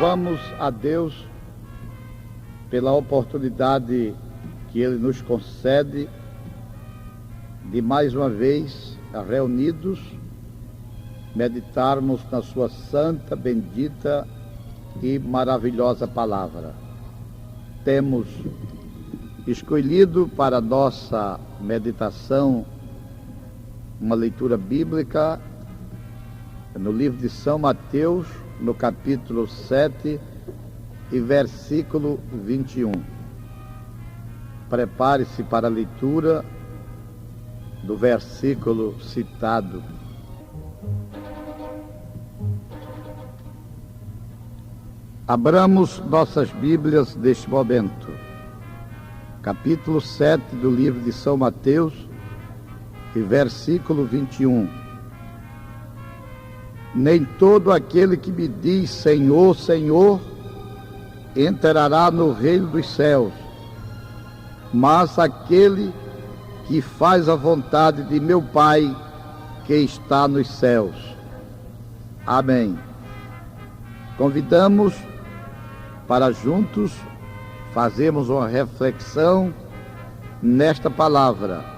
Louvamos a Deus pela oportunidade que Ele nos concede de mais uma vez reunidos, meditarmos na sua santa, bendita e maravilhosa palavra. Temos escolhido para nossa meditação uma leitura bíblica no livro de São Mateus, no capítulo 7 e versículo 21. Prepare-se para a leitura do versículo citado. Abramos nossas Bíblias neste momento. Capítulo 7 do livro de São Mateus e versículo 21. Nem todo aquele que me diz Senhor, Senhor, entrará no reino dos céus, mas aquele que faz a vontade de meu Pai que está nos céus. Amém. Convidamos para juntos fazermos uma reflexão nesta palavra.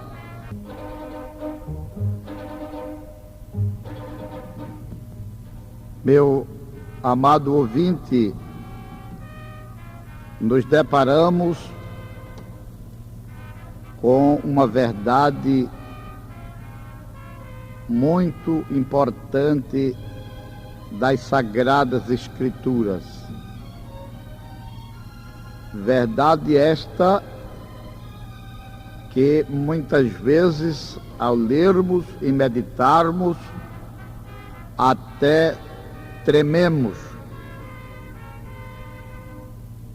Meu amado ouvinte, nos deparamos com uma verdade muito importante das Sagradas Escrituras. Verdade esta que muitas vezes, ao lermos e meditarmos, até trememos.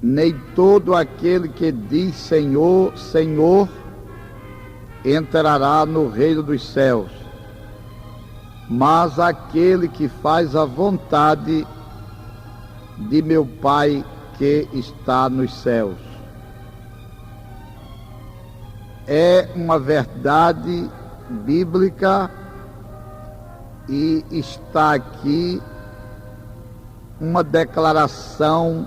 Nem todo aquele que diz Senhor, Senhor, entrará no reino dos céus, mas aquele que faz a vontade de meu Pai que está nos céus. É uma verdade bíblica e está aqui uma declaração,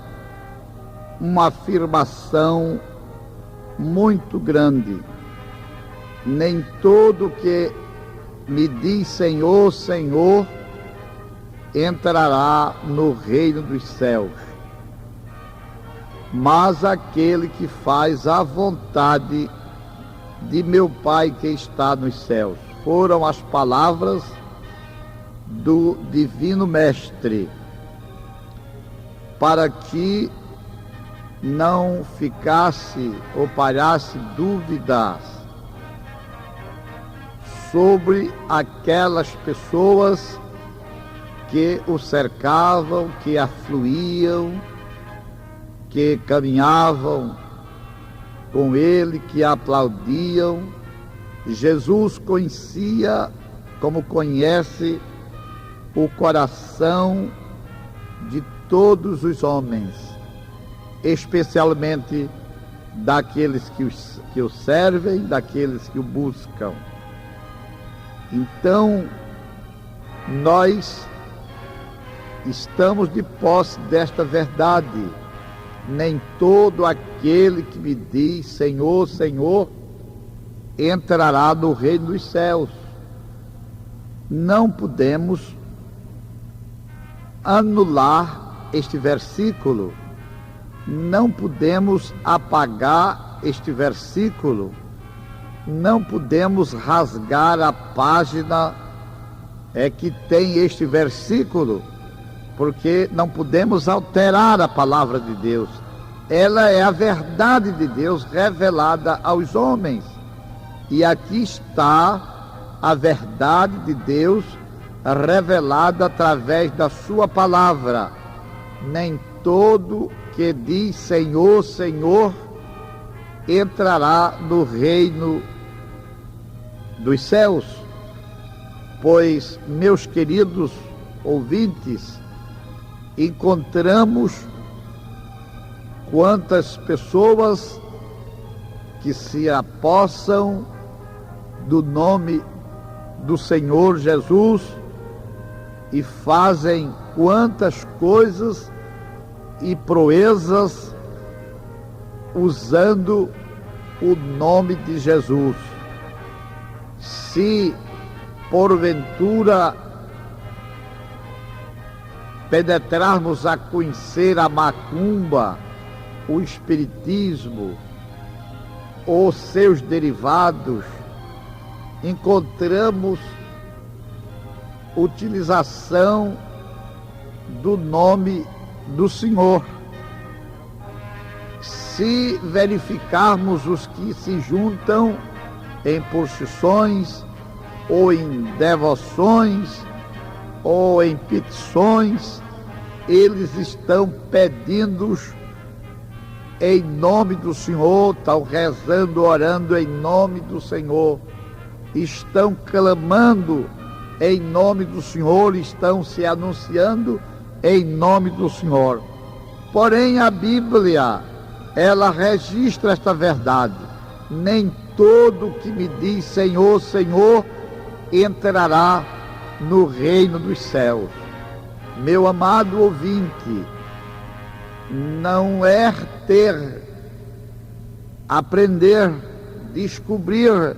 uma afirmação muito grande. Nem todo que me diz Senhor, Senhor, entrará no reino dos céus, mas aquele que faz a vontade de meu Pai que está nos céus. Foram as palavras do Divino Mestre, para que não ficasse ou parasse dúvidas sobre aquelas pessoas que o cercavam, que afluíam, que caminhavam com ele, que aplaudiam. Jesus conhecia, como conhece, o coração de todos os homens, especialmente daqueles que o servem, daqueles que o buscam. Então, nós estamos de posse desta verdade. Nem todo aquele que me diz Senhor, Senhor, entrará no reino dos céus. Não podemos anular este versículo, não podemos apagar este versículo, não podemos rasgar a página que tem este versículo, porque não podemos alterar a palavra de Deus. Ela é a verdade de Deus revelada aos homens, e aqui está a verdade de Deus revelada através da sua palavra. Nem todo que diz Senhor, Senhor, entrará no reino dos céus. Pois, meus queridos ouvintes, encontramos quantas pessoas que se apossam do nome do Senhor Jesus e fazem quantas coisas e proezas usando o nome de Jesus. Se porventura penetrarmos a conhecer a macumba, o espiritismo ou seus derivados, encontramos utilização do nome do Senhor. Se verificarmos os que se juntam em procissões, ou em devoções, ou em petições, eles estão pedindo em nome do Senhor, estão rezando, orando em nome do Senhor, estão clamando em nome do Senhor, estão se anunciando em nome do Senhor. Porém, a Bíblia, ela registra esta verdade: nem todo que me diz Senhor, Senhor, entrará no reino dos céus. Meu amado ouvinte, não é aprender, descobrir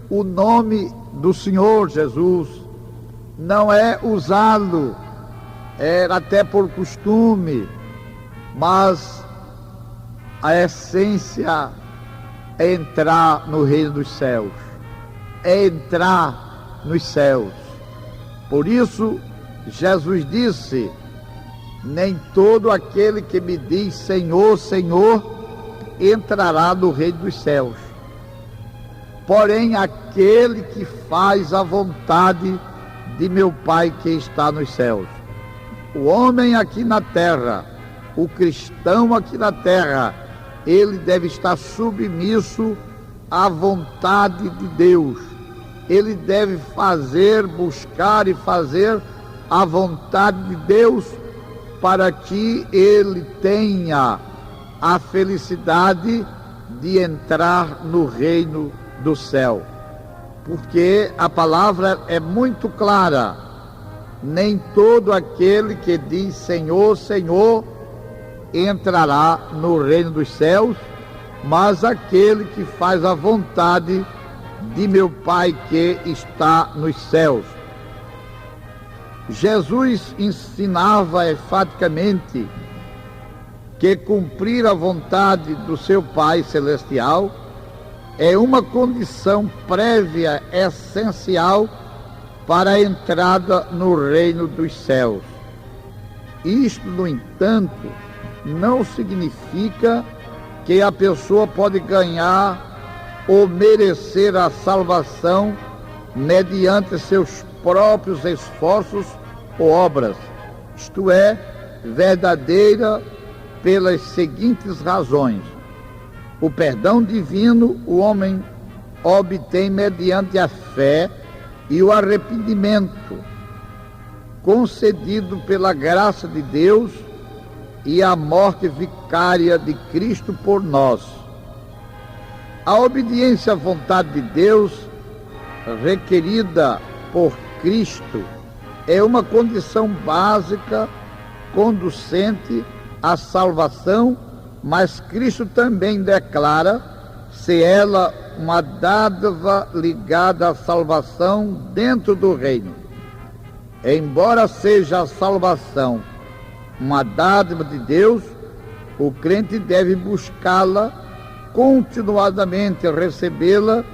o nome do Senhor Jesus, não é usá-lo, até por costume, mas a essência é entrar no reino dos céus, é entrar nos céus. Por isso, Jesus disse: nem todo aquele que me diz Senhor, Senhor, entrará no reino dos céus, porém aquele que faz a vontade de meu Pai que está nos céus. O homem aqui na terra, o cristão aqui na terra, ele deve estar submisso à vontade de Deus. Ele deve buscar e fazer a vontade de Deus, para que ele tenha a felicidade de entrar no reino do céu. Porque a palavra é muito clara: nem todo aquele que diz Senhor, Senhor, entrará no reino dos céus, mas aquele que faz a vontade de meu Pai que está nos céus. Jesus ensinava enfaticamente que cumprir a vontade do seu Pai Celestial é uma condição prévia, essencial, para a entrada no reino dos céus. Isto, no entanto, não significa que a pessoa pode ganhar ou merecer a salvação mediante seus próprios esforços ou obras. Isto é, verdadeira pelas seguintes razões: o perdão divino o homem obtém mediante a fé e o arrependimento, concedido pela graça de Deus, e a morte vicária de Cristo por nós. A obediência à vontade de Deus, requerida por Cristo, é uma condição básica conducente à salvação, mas Cristo também declara ser ela uma dádiva ligada à salvação dentro do reino. Embora seja a salvação uma dádiva de Deus, o crente deve buscá-la continuadamente, recebê-la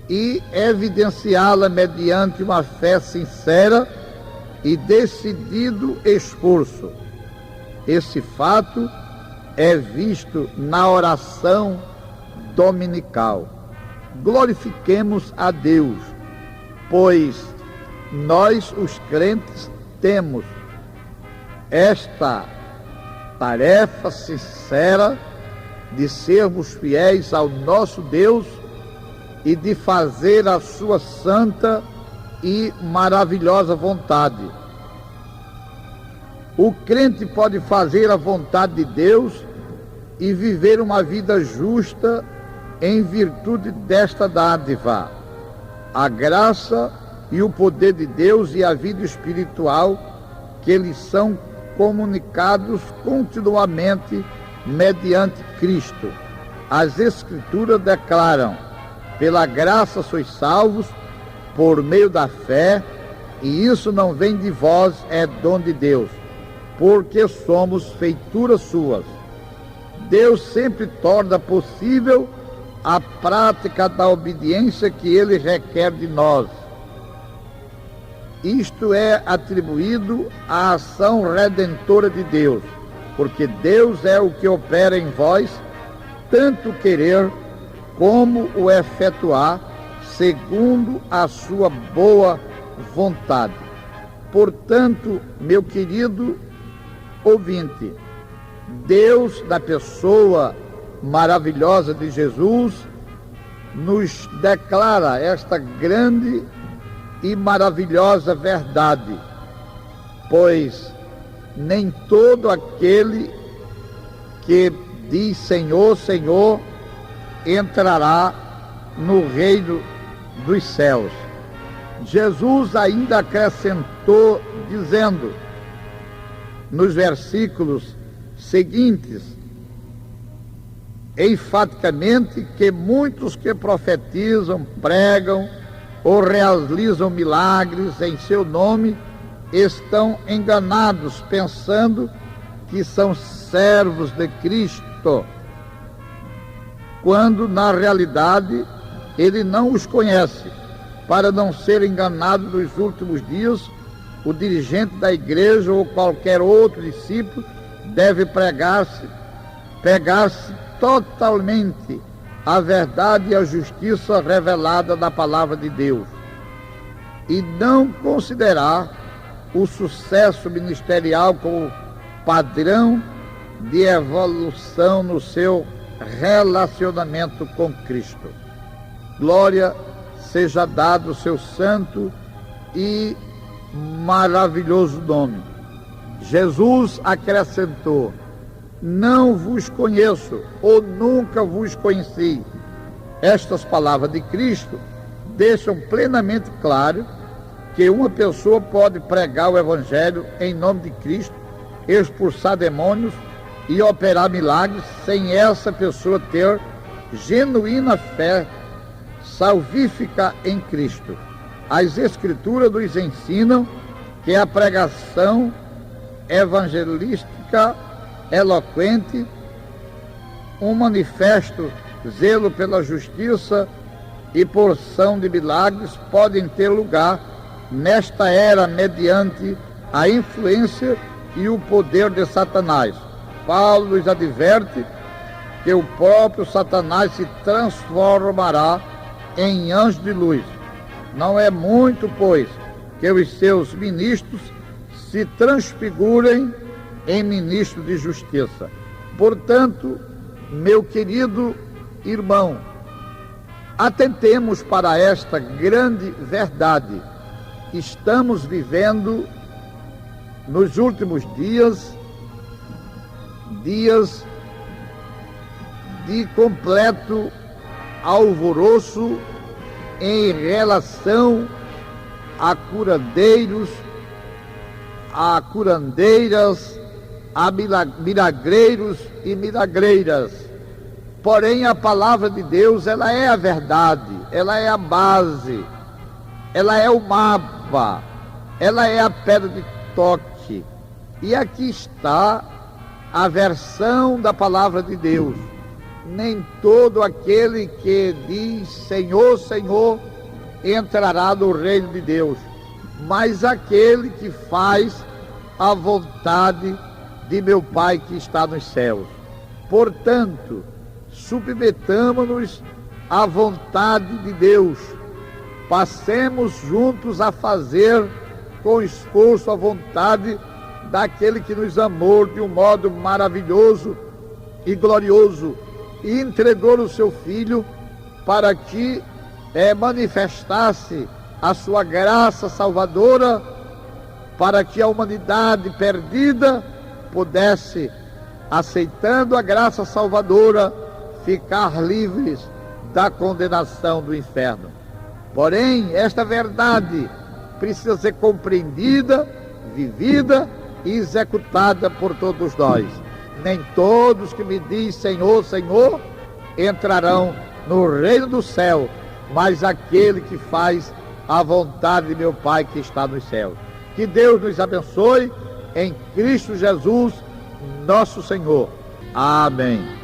e evidenciá-la mediante uma fé sincera e decidido esforço. Esse fato é visto na oração dominical. Glorifiquemos a Deus, pois nós, os crentes, temos esta tarefa sincera de sermos fiéis ao nosso Deus e de fazer a sua santa e maravilhosa vontade. O crente pode fazer a vontade de Deus e viver uma vida justa em virtude desta dádiva. A graça e o poder de Deus e a vida espiritual que lhes são comunicados continuamente mediante Cristo. As Escrituras declaram: pela graça sois salvos, por meio da fé, e isso não vem de vós, é dom de Deus, porque somos feituras suas. Deus sempre torna possível a prática da obediência que Ele requer de nós. Isto é atribuído à ação redentora de Deus, porque Deus é o que opera em vós, tanto querer como o efetuar, segundo a sua boa vontade. Portanto, meu querido ouvinte, Deus, na pessoa maravilhosa de Jesus, nos declara esta grande e maravilhosa verdade, pois nem todo aquele que diz Senhor, Senhor, entrará no reino dos céus. Jesus ainda acrescentou, dizendo, nos versículos seguintes, enfaticamente, que muitos que profetizam, pregam ou realizam milagres em seu nome estão enganados, pensando que são servos de Cristo, quando na realidade ele não os conhece. Para não ser enganado nos últimos dias, o dirigente da igreja ou qualquer outro discípulo deve pegar-se totalmente a verdade e a justiça revelada da palavra de Deus, e não considerar o sucesso ministerial como padrão de evolução no seu relacionamento com Cristo. Glória seja dado o seu santo e maravilhoso nome. Jesus acrescentou: não vos conheço ou nunca vos conheci. Estas palavras de Cristo deixam plenamente claro que uma pessoa pode pregar o Evangelho em nome de Cristo, expulsar demônios e operar milagres sem essa pessoa ter genuína fé salvífica em Cristo. As Escrituras nos ensinam que a pregação evangelística eloquente, um manifesto zelo pela justiça e porção de milagres podem ter lugar nesta era mediante a influência e o poder de Satanás. Paulo nos adverte que o próprio Satanás se transformará em anjo de luz. Não é muito, pois, que os seus ministros se transfigurem em ministro de justiça. Portanto, meu querido irmão, atentemos para esta grande verdade. Estamos vivendo nos últimos dias de completo alvoroço em relação a curandeiros, a curandeiras, a milagreiros e milagreiras. Porém, a palavra de Deus, ela é a verdade, ela é a base, ela é o mapa, ela é a pedra de toque. E aqui está a versão da palavra de Deus. Nem todo aquele que diz Senhor, Senhor, entrará no reino de Deus, mas aquele que faz a vontade de meu Pai que está nos céus. Portanto, submetamo-nos à vontade de Deus, passemos juntos a fazer com esforço a vontade daquele que nos amou de um modo maravilhoso e glorioso e entregou o seu Filho para que manifestasse a sua graça salvadora, para que a humanidade perdida pudesse, aceitando a graça salvadora, ficar livres da condenação do inferno. Porém, esta verdade precisa ser compreendida, vivida executada por todos nós. Nem todos que me dizem Senhor, Senhor, entrarão no reino do céu, mas aquele que faz a vontade de meu Pai que está nos céus. Que Deus nos abençoe em Cristo Jesus, nosso Senhor. Amém.